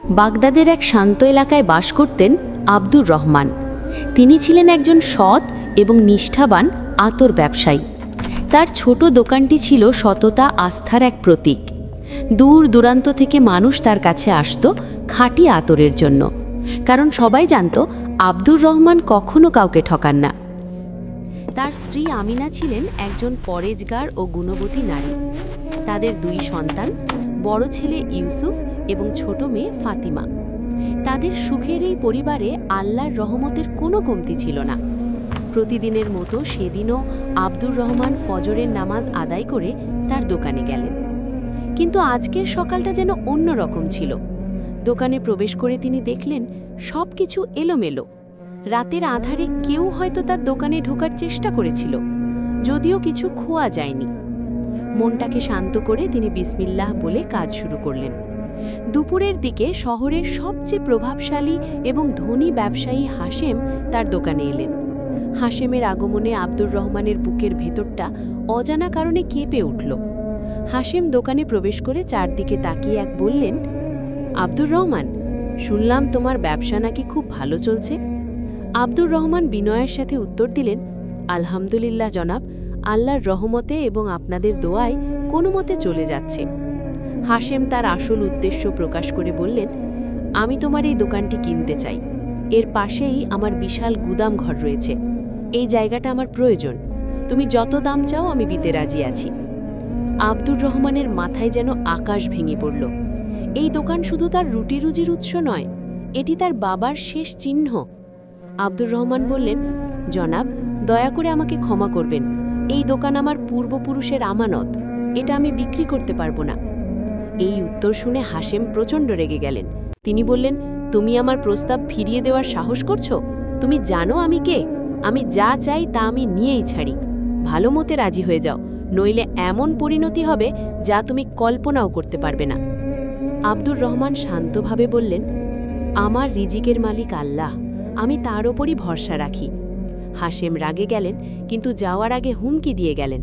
বাগদাদের এক শান্ত এলাকায় বাস করতেন আব্দুর রহমান। তিনি ছিলেন একজন সৎ এবং নিষ্ঠাবান আতর ব্যবসায়ী। তার ছোট দোকানটি ছিল সততা আস্থার এক প্রতীক। দূর দূরান্ত থেকে মানুষ তার কাছে আসত খাঁটি আতরের জন্য, কারণ সবাই জানত আব্দুর রহমান কখনো কাউকে ঠকান না। তার স্ত্রী আমিনা ছিলেন একজন পরেজগার ও গুণবতী নারী। তাদের দুই সন্তান, বড় ছেলে ইউসুফ এবং ছোট মেয়ে ফাতিমা। তাদের সুখের এই পরিবারে আল্লাহর রহমতের কোনো কমতি ছিল না। প্রতিদিনের মতো সেদিনও আব্দুর রহমান ফজরের নামাজ আদায় করে তার দোকানে গেলেন। কিন্তু আজকের সকালটা যেন অন্যরকম ছিল। দোকানে প্রবেশ করে তিনি দেখলেন সব কিছু এলোমেলো। রাতের আঁধারে কেউ হয়তো তার দোকানে ঢোকার চেষ্টা করেছিল, যদিও কিছু খোয়া যায়নি। মনটাকে শান্ত করে তিনি বিসমিল্লাহ বলে কাজ শুরু করলেন। দুপুরের দিকে শহরের সবচেয়ে প্রভাবশালী এবং ধনী ব্যবসায়ী হাশেম তার দোকানে এলেন। হাশেমের আগমনে আব্দুর রহমানের বুকের ভেতরটা অজানা কারণে কেঁপে উঠল। হাশেম দোকানে প্রবেশ করে চারদিকে তাকিয়ে বললেন, আব্দুর রহমান, শুনলাম তোমার ব্যবসা নাকি খুব ভালো চলছে। আব্দুর রহমান বিনয়ের সাথে উত্তর দিলেন, আলহামদুলিল্লাহ জনাব, আল্লাহর রহমতে এবং আপনাদের দোয়ায় কোনো মতে চলে যাচ্ছে। হাশেম তার আসল উদ্দেশ্য প্রকাশ করে বললেন, আমি তোমার এই দোকানটি কিনতে চাই। এর পাশেই আমার বিশাল গুদাম ঘর রয়েছে। এই জায়গাটা আমার প্রয়োজন। তুমি যত দাম চাও আমি দিতে রাজি আছি। আব্দুর রহমানের মাথায় যেন আকাশ ভেঙে পড়ল। এই দোকান শুধু তার রুটি রুজির উৎস নয়, এটি তার বাবার শেষ চিহ্ন। আব্দুর রহমান বললেন, জনাব, দয়া করে আমাকে ক্ষমা করবেন। এই দোকান আমার পূর্বপুরুষের আমানত, এটা আমি বিক্রি করতে পারবো না। এই উত্তর শুনে হাশেম প্রচণ্ড রেগে গেলেন। তিনি বললেন, তুমি আমার প্রস্তাব ফিরিয়ে দেওয়ার সাহস করছো? তুমি জানো আমি কে? আমি যা চাই তা আমি নিয়েই ছাড়ি। ভালো মতে রাজি হয়ে যাও, নইলে এমন পরিণতি হবে যা তুমি কল্পনাও করতে পারবে না। আব্দুর রহমান শান্তভাবে বললেন, আমার রিজিকের মালিক আল্লাহ, আমি তার ওপরই ভরসা রাখি। হাশেম রাগে গেলেন, কিন্তু যাওয়ার আগে হুমকি দিয়ে গেলেন,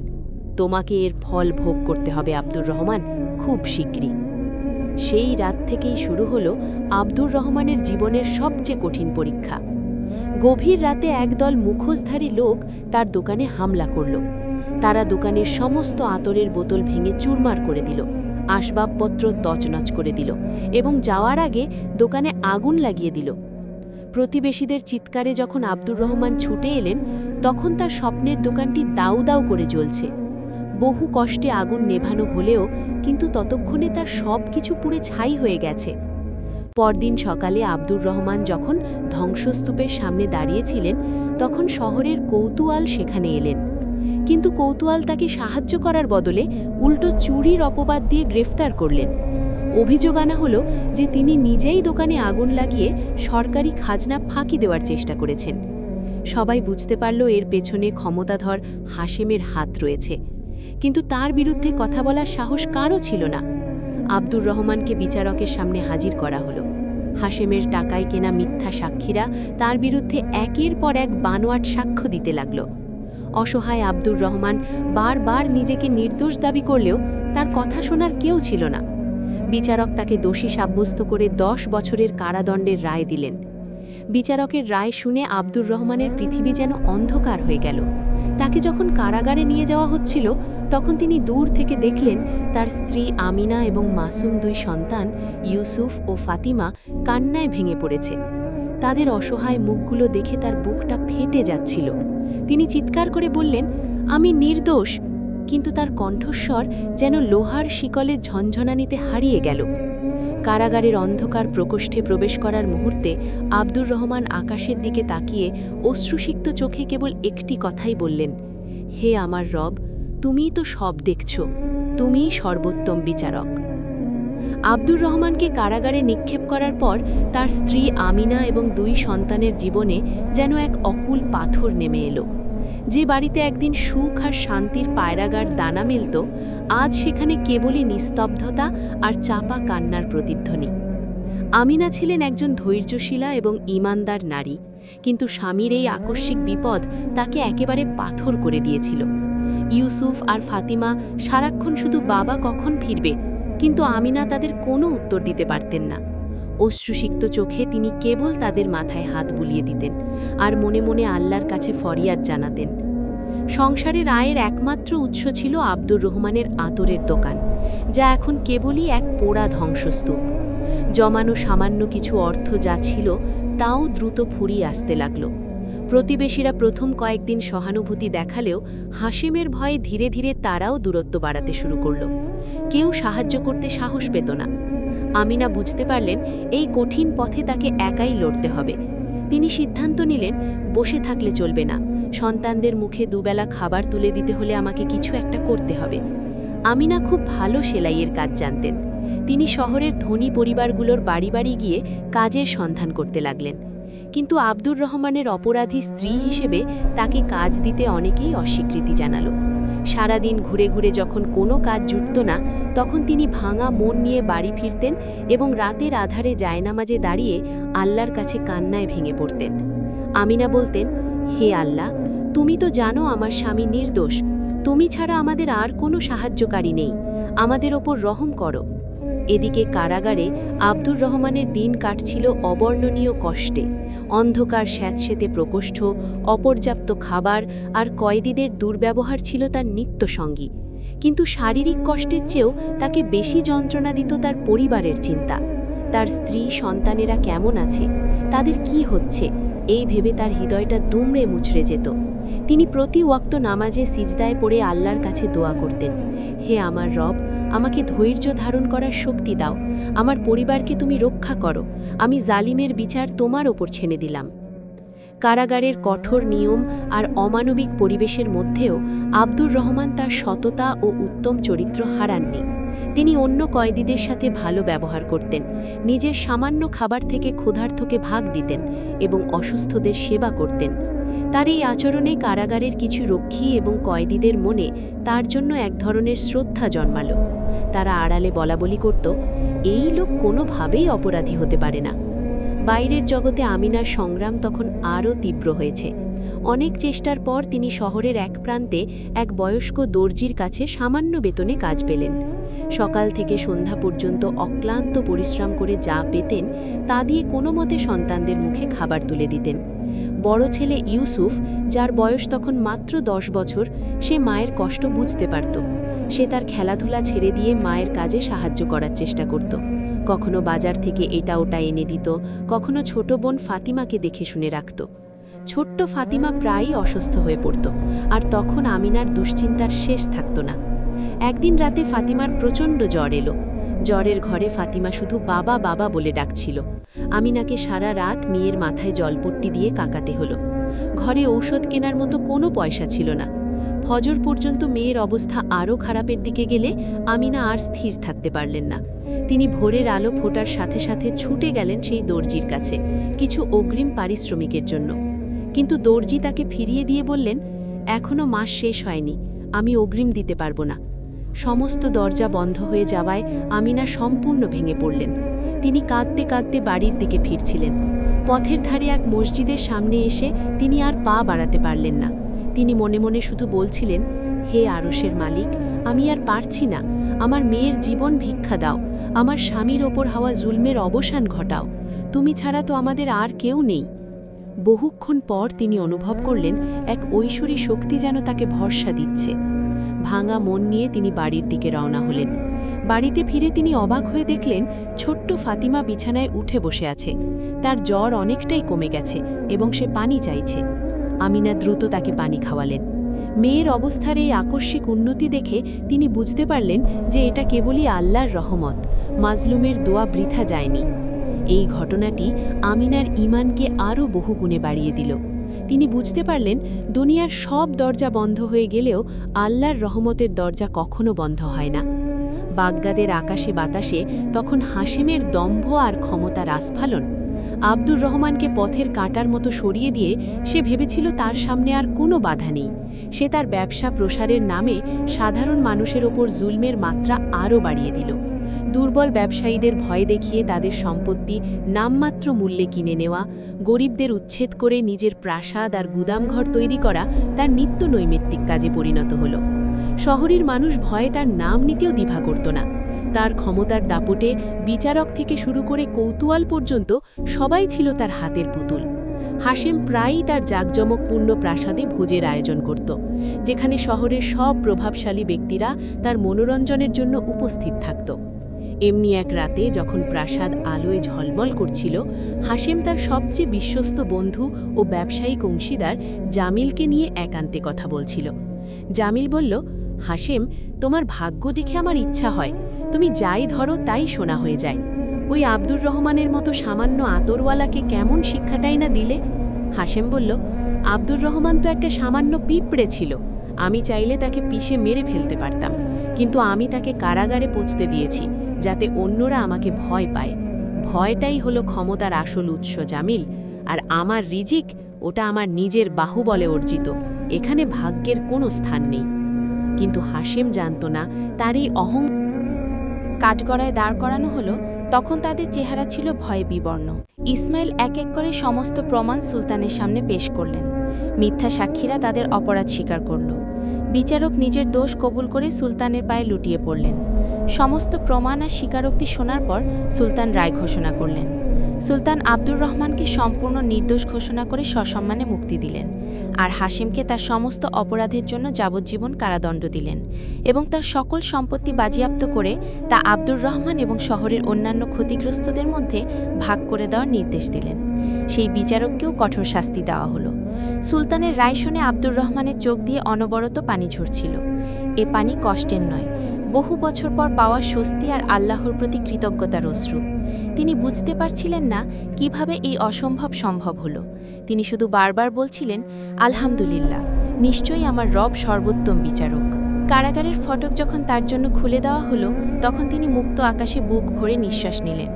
তোমাকে এর ফল ভোগ করতে হবে আব্দুর রহমান, খুব শীঘ্রই। সেই রাত থেকেই শুরু হলো আব্দুর রহমানের জীবনের সবচেয়ে কঠিন পরীক্ষা। গভীর রাতে একদল মুখোশধারী লোক তার দোকানে হামলা করল। তারা দোকানের সমস্ত আতরের বোতল ভেঙে চুরমার করে দিল, আসবাবপত্র তছনছ করে দিল এবং যাওয়ার আগে দোকানে আগুন লাগিয়ে দিল। প্রতিবেশীদের চিৎকারে যখন আব্দুর রহমান ছুটে এলেন, তখন তার স্বপ্নের দোকানটি দাউ দাউ করে জ্বলছে। বহু কষ্টে আগুন নেভানো হলেও কিন্তু ততক্ষণে তার সব কিছু পুড়ে ছাই হয়ে গেছে। পরদিন সকালে আব্দুর রহমান যখন ধ্বংসস্তূপের সামনে দাঁড়িয়েছিলেন, তখন শহরের কৌতূহল সেখানে এলেন। কিন্তু কৌতূহল তাকে সাহায্য করার বদলে উল্টো চুরির অপবাদ দিয়ে গ্রেফতার করলেন। অভিযোগ আনা হলো যে তিনি নিজেই দোকানে আগুন লাগিয়ে সরকারি খাজনা ফাঁকি দেওয়ার চেষ্টা করেছেন। সবাই বুঝতে পারল এর পেছনে ক্ষমতাধর হাশেমের হাত রয়েছে, কিন্তু তার বিরুদ্ধে কথা বলার সাহস কারও ছিল না। আব্দুর রহমানকে বিচারকের সামনে হাজির করা হলো। হাশেমের টাকায় কেনা মিথ্যা সাক্ষীরা তার বিরুদ্ধে একের পর এক বানোয়াট সাক্ষ্য দিতে লাগল। অসহায় আব্দুর রহমান বারবার নিজেকে নির্দোষ দাবি করলেও তার কথা শোনার কেউ ছিল না। বিচারক তাকে দোষী সাব্যস্ত করে 10 বছরের কারাদণ্ডের রায় দিলেন। বিচারকের রায় শুনে আব্দুর রহমানের পৃথিবী যেন অন্ধকার হয়ে গেল। তাকে যখন কারাগারে নিয়ে যাওয়া হচ্ছিল, তখন তিনি দূর থেকে দেখলেন তার স্ত্রী আমিনা এবং মাসুম দুই সন্তান ইউসুফ ও ফাতিমা কান্নায় ভেঙে পড়েছে। তাদের অসহায় মুখগুলো দেখে তার বুকটা ফেটে যাচ্ছিল। তিনি চিৎকার করে বললেন, আমি নির্দোষ, কিন্তু তার কণ্ঠস্বর যেন লোহার শিকলে ঝনঝনানিতে হারিয়ে গেল। কারাগারের অন্ধকার প্রকোষ্ঠে প্রবেশ করার মুহূর্তে আব্দুর রহমান আকাশের দিকে তাকিয়ে অশ্রুসিক্ত চোখে কেবল একটি কথাই বললেন, হে আমার রব, তুমিই তো সব দেখছ, তুমিই সর্বোত্তম বিচারক। আব্দুর রহমানকে কারাগারে নিক্ষেপ করার পর তার স্ত্রী আমিনা এবং দুই সন্তানের জীবনে যেন এক অকুল পাথর নেমে এলো। যে বাড়িতে একদিন সুখ আর শান্তির পায়রাগার দানা মেলত, আজ সেখানে কেবলই নিস্তব্ধতা আর চাপা কান্নার প্রতিধ্বনি। আমিনা ছিলেন একজন ধৈর্যশীলা এবং ঈমানদার নারী, কিন্তু স্বামীর এই আকস্মিক বিপদ তাকে একেবারে পাথর করে দিয়েছিল। ইউসুফ আর ফাতিমা সারাক্ষণ শুধু বাবা কখন ফিরবে, কিন্তু আমিনা তাদের কোনো উত্তর দিতে পারতেন না। অশ্রুসিক্ত চোখে তিনি কেবল তাদের মাথায় হাত বুলিয়ে দিতেন আর মনে মনে আল্লাহর কাছে ফরিয়াদ জানাতেন। সংসারের আয়ের একমাত্র উৎস ছিল আব্দুর রহমানের আতরের দোকান, যা এখন কেবলই এক পোড়া ধ্বংসস্তূপ। জমানো সামান্য কিছু অর্থ যা ছিল তাও দ্রুত ফুরিয়ে আসতে লাগল। প্রতিবেশীরা প্রথম কয়েকদিন সহানুভূতি দেখালেও হাসিমের ভয়ে ধীরে ধীরে তারাও দূরত্ব বাড়াতে শুরু করল। কেউ সাহায্য করতে সাহস পেত না। আমিনা বুঝতে পারলেন এই কঠিন পথে তাকে একাই লড়তে হবে। তিনি সিদ্ধান্ত নিলেন, বসে থাকলে চলবে না, সন্তানদের মুখে দুবেলা খাবার তুলে দিতে হলে আমাকে কিছু একটা করতে হবে। আমিনা খুব ভালো সেলাইয়ের কাজ জানতেন। তিনি শহরের ধনী পরিবারগুলোর বাড়ি বাড়ি গিয়ে কাজের সন্ধান করতে লাগলেন। কিন্তু আব্দুর রহমানের অপরাধী স্ত্রী হিসেবে তাকে কাজ দিতে অনেকেই অস্বীকৃতি জানালো। সারাদিন ঘুরে ঘুরে যখন কোনো কাজ জুটত না, তখন তিনি ভাঙা মন নিয়ে বাড়ি ফিরতেন এবং রাতের আধারে জায়নামাজে দাঁড়িয়ে আল্লাহর কাছে কান্নায় ভেঙে পড়তেন। আমিনা বলতেন, হে আল্লাহ, তুমি তো জানো আমার স্বামী নির্দোষ, তুমি ছাড়া আমাদের আর কোনো সাহায্যকারী নেই, আমাদের ওপর রহম করো। এদিকে কারাগারে আব্দুর রহমানের দিন কাটছিল অবর্ণনীয় কষ্টে। অন্ধকার স্যাঁতসেঁতে প্রকোষ্ঠ, অপর্যাপ্ত খাবার আর কয়েদিদের দুর্ব্যবহার ছিল তার নিত্যসঙ্গী। কিন্তু শারীরিক কষ্টের চেয়েও তাকে বেশি যন্ত্রণা দিত তার পরিবারের চিন্তা। তার স্ত্রী সন্তানেরা কেমন আছে, তাদের কি হচ্ছে, এই ভেবে তার হৃদয়টা দুমড়ে মুচড়ে যেত। তিনি প্রতি ওয়াক্ত নামাজে সিজদায় পড়ে আল্লাহর কাছে দোয়া করতেন, হে আমার রব, আমাকে ধৈর্য ধারণ করার শক্তি দাও, আমার পরিবারকে তুমি রক্ষা করো, আমি জালিমের বিচার তোমার ওপর ছেড়ে দিলাম। কারাগারের কঠোর নিয়ম আর অমানবিক পরিবেশের মধ্যেও আব্দুর রহমান তার সততা ও উত্তম চরিত্র হারাননি। তিনি অন্য কয়েদিদের সাথে ভালো ব্যবহার করতেন, নিজের সামান্য খাবার থেকে ক্ষুধার্তকে ভাগ দিতেন এবং অসুস্থদের সেবা করতেন। তার এই আচরণে কারাগারের কিছু রক্ষী এবং কয়েদিদের মনে তার জন্য এক ধরনের শ্রদ্ধা জন্মালো। তারা আড়ালে বলাবলি করত, এই লোক কোনোভাবেই অপরাধী হতে পারে না। বাইরের জগতে আমিনার সংগ্রাম তখন আরও তীব্র হয়েছে। অনেক চেষ্টার পর তিনি শহরের এক প্রান্তে এক বয়স্ক দর্জির কাছে সামান্য বেতনে কাজ পেলেন। সকাল থেকে সন্ধ্যা পর্যন্ত অক্লান্ত পরিশ্রম করে যা পেতেন তা দিয়ে কোনো মতে সন্তানদের মুখে খাবার তুলে দিতেন। বড় ছেলে ইউসুফ, যার বয়স তখন মাত্র 10 বছর, সে মায়ের কষ্ট বুঝতে পারত। সে তার খেলাধুলা ছেড়ে দিয়ে মায়ের কাজে সাহায্য করার চেষ্টা করত। কখনো বাজার থেকে এটা ওটা এনে দিত, কখনো ছোট বোন ফাতিমাকে দেখে শুনে রাখত। ছোট্ট ফাতিমা প্রায়ই অসুস্থ হয়ে পড়ত, আর তখন আমিনার দুশ্চিন্তার শেষ থাকত না। একদিন রাতে ফাতিমার প্রচণ্ড জ্বর এলো। জ্বরের ঘরে ফাতিমা শুধু বাবা বাবা বলে ডাকছিল। আমিনাকে সারা রাত মেয়ের মাথায় জলপট্টি দিয়ে কাকাতে হলো। ঘরে ঔষধ কেনার মতো কোনো পয়সা ছিল না। ফজর পর্যন্ত মেয়ের অবস্থা আরও খারাপের দিকে গেলে আমিনা আর স্থির থাকতে পারলেন না। তিনি ভোরের আলো ফোটার সাথে সাথে ছুটে গেলেন সেই দর্জির কাছে কিছু অগ্রিম পারিশ্রমিকের জন্য। কিন্তু দর্জি তাকে ফিরিয়ে দিয়ে বললেন, এখনো মাস শেষ হয়নি, আমি অগ্রিম দিতে পারবো না। সমস্ত দরজা বন্ধ হয়ে যাওয়ায় আমিনা সম্পূর্ণ ভেঙে পড়লেন। তিনি কাঁদতে কাঁদতে বাড়ির দিকে ফিরছিলেন। পথের ধারে এক মসজিদের সামনে এসে তিনি আর পা বাড়াতে পারলেন না। তিনি মনে মনে শুধু বলছিলেন, হে আরশের মালিক, আমি আর পারছি না, আমার মেয়ের জীবন ভিক্ষা দাও, আমার স্বামীর ওপর হওয়া জুলমের অবসান ঘটাও, তুমি ছাড়া তো আমাদের আর কেউ নেই। বহুক্ষণ পর তিনি অনুভব করলেন এক ঐশ্বরী শক্তি যেন তাকে ভরসা দিচ্ছে। ভাঙা মন নিয়ে তিনি বাড়ির দিকে রওনা হলেন। বাড়িতে ফিরে তিনি অবাক হয়ে দেখলেন ছোট্ট ফাতিমা বিছানায় উঠে বসে আছে। তার জ্বর অনেকটাই কমে গেছে এবং সে পানি চাইছে। আমিনা দ্রুত তাকে পানি খাওয়ালেন। মেয়ের অবস্থার এই আকস্মিক উন্নতি দেখে তিনি বুঝতে পারলেন যে এটা কেবলই আল্লাহর রহমত, মাজলুমের দোয়া বৃথা যায়নি। এই ঘটনাটি আমিনার ঈমানকে আরও বহুগুণে বাড়িয়ে দিল। তিনি বুঝতে পারলেন দুনিয়ার সব দরজা বন্ধ হয়ে গেলেও আল্লাহর রহমতের দরজা কখনো বন্ধ হয় না। বাগদাদের আকাশে বাতাসে তখন হাশেমের দম্ভ আর ক্ষমতার আস্ফালন। আব্দুর রহমানকে পথের কাঁটার মতো সরিয়ে দিয়ে সে ভেবেছিল তার সামনে আর কোনো বাধা নেই। সে তার ব্যবসা প্রসারের নামে সাধারণ মানুষের ওপর জুলমের মাত্রা আরও বাড়িয়ে দিল। দুর্বল ব্যবসায়ীদের ভয় দেখিয়ে তাদের সম্পত্তি নামমাত্র মূল্যে কিনে নেওয়া, গরিবদের উচ্ছেদ করে নিজের প্রাসাদ আর গুদামঘর তৈরি করা তার নিত্য নৈমিত্তিক কাজে পরিণত হল। শহরের মানুষ ভয়ে তার নাম নিতেও দ্বিধা করত না। তার ক্ষমতার দাপটে বিচারক থেকে শুরু করে কৌতূহল পর্যন্ত সবাই ছিল তার হাতের পুতুল। হাশেম প্রায়ই তার জাঁকজমকপূর্ণ প্রাসাদে ভোজের আয়োজন করত, যেখানে শহরের সব প্রভাবশালী ব্যক্তিরা তার মনোরঞ্জনের জন্য উপস্থিত থাকত। এমনি এক রাতে যখন প্রাসাদ আলোয় ঝলমল করছিল, হাশেম তার সবচেয়ে বিশ্বস্ত বন্ধু ও ব্যবসায়িক অংশীদার জামিলকে নিয়ে একান্তে কথা বলছিল। জামিল বলল, হাশেম, তোমার ভাগ্য দেখে আমার ইচ্ছা হয় তুমি যাই ধরো তাই শোনা হয়ে যায়। ওই আব্দুর রহমানের মতো সামান্য আতরওয়ালাকে কেমন শিক্ষাটাই না দিলে। হাশেম বলল, আব্দুর রহমান তো একটা সামান্য পিঁপড়ে ছিল, আমি চাইলে তাকে পিষে মেরে ফেলতে পারতাম, কিন্তু আমি তাকে কারাগারে পৌঁছতে দিয়েছি যাতে অন্যরা আমাকে ভয় পায়। ভয়টাই হলো ক্ষমতার আসল উৎস জামিল, আর আমার রিজিক ওটা আমার নিজের বাহুবলে অর্জিত, এখানে ভাগ্যের কোনো স্থান নেই। কিন্তু হাশেম জানত না তার এই কাঠগড়ায় দাঁড় করানো হলো, তখন তাদের চেহারা ছিল ভয়ে বিবর্ণ। ইসমাইল এক এক করে সমস্ত প্রমাণ সুলতানের সামনে পেশ করলেন। মিথ্যা সাক্ষীরা তাদের অপরাধ স্বীকার করল। বিচারক নিজের দোষ কবুল করে সুলতানের পায়ে লুটিয়ে পড়লেন। সমস্ত প্রমাণ আর স্বীকারোক্তি শোনার পর সুলতান রায় ঘোষণা করলেন। সুলতান আব্দুর রহমানকে সম্পূর্ণ নির্দোষ ঘোষণা করে সসম্মানে মুক্তি দিলেন, আর হাশেমকে তার সমস্ত অপরাধের জন্য যাবজ্জীবন কারাদণ্ড দিলেন এবং তার সকল সম্পত্তি বাজেয়াপ্ত করে তা আব্দুর রহমান এবং শহরের অন্যান্য ক্ষতিগ্রস্তদের মধ্যে ভাগ করে দেওয়ার নির্দেশ দিলেন। সেই বিচারককেও কঠোর শাস্তি দেওয়া হলো। সুলতানের রায় শুনে আব্দুর রহমানের চোখ দিয়ে অনবরত পানি ঝরছিল। এ পানি কষ্টের নয়, বহু বছর পর পাওয়া স্বস্তি আর আল্লাহর প্রতি কৃতজ্ঞতার অশ্রু। তিনি বুঝতে পারছিলেন না কিভাবে এই অসম্ভব সম্ভব হলো। তিনি শুধু বারবার বলছিলেন, আলহামদুলিল্লাহ, নিশ্চয়ই আমার রব সর্বোত্তম বিচারক। কারাগারের ফটক যখন তার জন্য খুলে দেওয়া হলো, তখন তিনি মুক্ত আকাশে বুক ভরে নিঃশ্বাস নিলেন।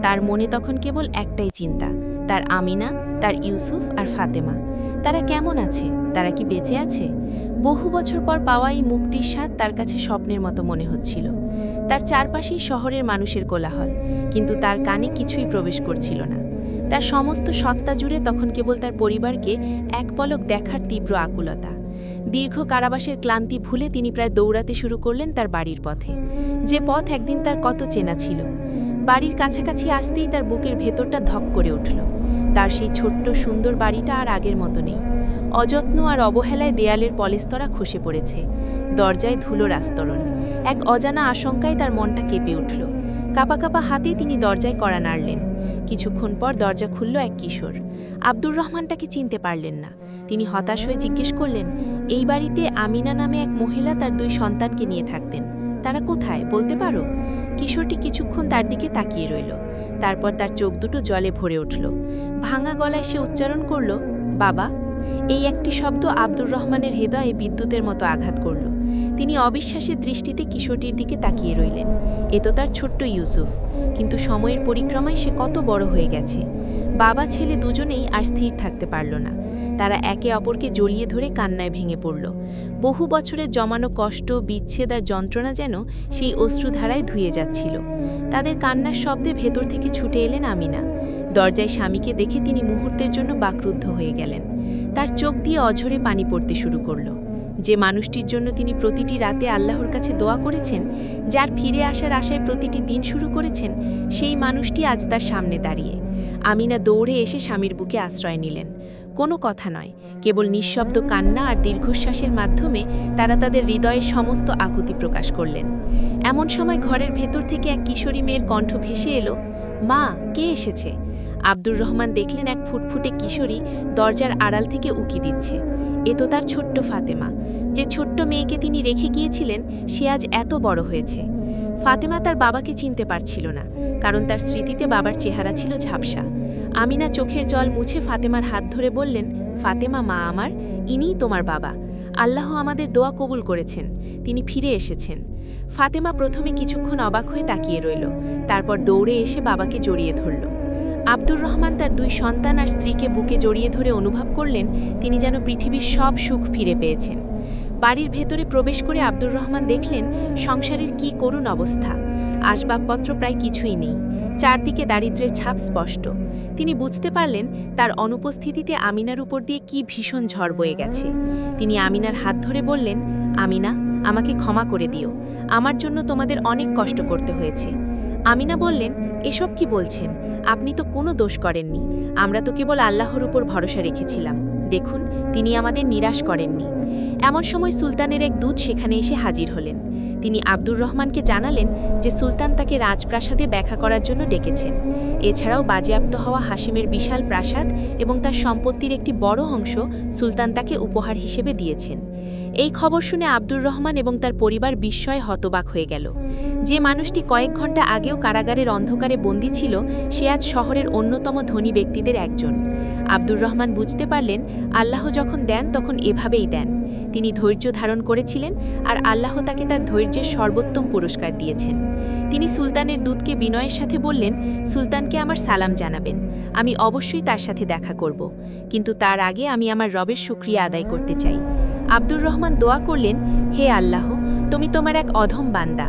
তার মনে তখন কেবল একটাই চিন্তা, তার আমিনা, তার ইউসুফ আর ফাতেমা। তারা কেমন আছে? তারা কি বেঁচে আছে? বহু বছর পর পাওয়া এই মুক্তির স্বাদ তার কাছে স্বপ্নের মতো মনে হচ্ছিল। তার চারপাশেই শহরের মানুষের কোলাহল, কিন্তু তার কানে কিছুই প্রবেশ করছিল না। তার সমস্ত সত্তা জুড়ে তখন কেবল তার পরিবারকে এক পলক দেখার তীব্র আকুলতা। দীর্ঘ কারাবাসের ক্লান্তি ভুলে তিনি প্রায় দৌড়াতে শুরু করলেন তার বাড়ির পথে, যে পথ একদিন তার কত চেনা ছিল। বাড়ির কাছাকাছি আসতেই তার বুকের ভেতরটা ধক করে উঠল। তার সেই ছোট্ট সুন্দর বাড়িটা আর আগের মতো নেই। অযত্ন আর অবহেলায় দেয়ালের পলেস্তরা খসে পড়েছে, দরজায় ধুলোর আস্তরণ। এক অজানা আশঙ্কায় তার মনটা কেঁপে উঠল। কাঁপা কাঁপা হাতে তিনি দরজায় কড়া নাড়লেন। কিছুক্ষণ পর দরজা খুলল এক কিশোর। আব্দুর রহমানটাকে চিনতে পারলেন না। তিনি হতাশ হয়ে জিজ্ঞেস করলেন, এই বাড়িতে আমিনা নামে এক মহিলা তার 2 সন্তানকে নিয়ে থাকতেন, তারা কোথায় বলতে পারো? কিশোরটি কিছুক্ষণ তার দিকে তাকিয়ে রইল, তারপর তার চোখ দুটো জলে ভরে উঠল। ভাঙা গলায় সে উচ্চারণ করল, বাবা। এই একটি শব্দ আব্দুর রহমানের হৃদয়ে বিদ্যুতের মতো আঘাত করল। তিনি অবিশ্বাসের দৃষ্টিতে কিশোরটির দিকে তাকিয়ে রইলেন। এ তো তার ছোট্ট ইউসুফ, কিন্তু সময়ের পরিক্রমায় সে কত বড় হয়ে গেছে। বাবা ছেলে দুজনেই আর স্থির থাকতে পারল না। তারা একে অপরকে জড়িয়ে ধরে কান্নায় ভেঙে পড়ল। বহু বছরের জমানো কষ্ট, বিচ্ছেদ আর যন্ত্রণা যেন সেই অশ্রুধারায় ধুয়ে যাচ্ছিল। তাদের কান্নার শব্দে ভেতর থেকে ছুটে এলেন আমিনা। দরজায় স্বামীকে দেখে তিনি মুহূর্তের জন্য বাকরুদ্ধ হয়ে গেলেন। তার চোখ দিয়ে অঝরে পানি পড়তে শুরু করল। যে মানুষটির জন্য তিনি প্রতিটি রাতে আল্লাহর কাছে দোয়া করেছেন, যার ফিরে আসার আশায় প্রতিটি দিন শুরু করেছেন, সেই মানুষটি আজ তার সামনে দাঁড়িয়ে। আমিনা দৌড়ে এসে স্বামীর বুকে আশ্রয় নিলেন। কোনো কথা নয়, কেবল নিঃশব্দ কান্না আর দীর্ঘশ্বাসের মাধ্যমে তারা তাদের হৃদয়ের সমস্ত আকুতি প্রকাশ করলেন। এমন সময় ঘরের ভেতর থেকে এক কিশোরী মেয়ের কণ্ঠ ভেসে এলো, মা, কে এসেছে? আব্দুর রহমান দেখলেন এক ফুটফুটে কিশোরী দরজার আড়াল থেকে উকি দিচ্ছে। এ তো তার ছোট্ট ফাতেমা। যে ছোট্ট মেয়েকে তিনি রেখে গিয়েছিলেন, সে আজ এত বড় হয়েছে। ফাতেমা তার বাবাকে চিনতে পারছিল না, কারণ তার স্মৃতিতে বাবার চেহারা ছিল ঝাপসা। আমিনা চোখের জল মুছে ফাতেমার হাত ধরে বললেন, ফাতেমা, মা আমার, ইনিই তোমার বাবা। আল্লাহ আমাদের দোয়া কবুল করেছেন, তিনি ফিরে এসেছেন। ফাতেমা প্রথমে কিছুক্ষণ অবাক হয়ে তাকিয়ে রইল, তারপর দৌড়ে এসে বাবাকে জড়িয়ে ধরল। আব্দুর রহমান তার 2 সন্তান আর স্ত্রীকে বুকে জড়িয়ে ধরে অনুভব করলেন তিনি যেন পৃথিবীর সব সুখ ফিরে পেয়েছেন। বাড়ির ভেতরে প্রবেশ করে আব্দুর রহমান দেখলেন সংসারের কি করুণ অবস্থা। আসবাবপত্র প্রায় কিছুই নেই, চারদিকে দারিদ্র্যের ছাপ স্পষ্ট। তিনি বুঝতে পারলেন তার অনুপস্থিতিতে আমিনার উপর দিয়ে কি ভীষণ ঝড় বয়ে গেছে। তিনি আমিনার হাত ধরে বললেন, আমিনা, আমাকে ক্ষমা করে দিও, আমার জন্য তোমাদের অনেক কষ্ট করতে হয়েছে। আমিনা বললেন, এসব কি বলছেন? আপনি তো কোনো দোষ করেননি, আমরা তো কেবল আল্লাহর উপর ভরসা রেখেছিলাম। দেখুন, তিনি আমাদের নিরাশ করেননি। এমন সময় সুলতানের এক দূত সেখানে এসে হাজির হলেন। তিনি আব্দুর রহমানকে জানালেন যে সুলতান তাকে রাজপ্রাসাদে দেখা করার জন্য ডেকেছেন। এছাড়াও বাজেয়াপ্ত হওয়া হাশিমের বিশাল প্রাসাদ এবং তার সম্পত্তির একটি বড় অংশ সুলতান তাকে উপহার হিসেবে দিয়েছেন। এই খবর শুনে আব্দুর রহমান এবং তার পরিবার বিস্ময়ে হতবাক হয়ে গেল। যে মানুষটি কয়েক ঘন্টা আগেও কারাগারের অন্ধকারে বন্দী ছিল, সে আজ শহরের অন্যতম ধনী ব্যক্তিদের একজন। আব্দুর রহমান বুঝতে পারলেন, আল্লাহ যখন দেন তখন এভাবেই দেন। তিনি ধৈর্য ধারণ করেছিলেন, আর আল্লাহ তাকে তার ধৈর্যের সর্বোত্তম পুরস্কার দিয়েছেন। তিনি সুলতানের দূতকে বিনয়ের সাথে বললেন, সুলতানকে আমার সালাম জানাবেন, আমি অবশ্যই তার সাথে দেখা করব, কিন্তু তার আগে আমি আমার রবের শুকরিয়া আদায় করতে চাই। আব্দুর রহমান দোয়া করলেন, হে আল্লাহ, তুমি তোমার এক অধম বান্দা,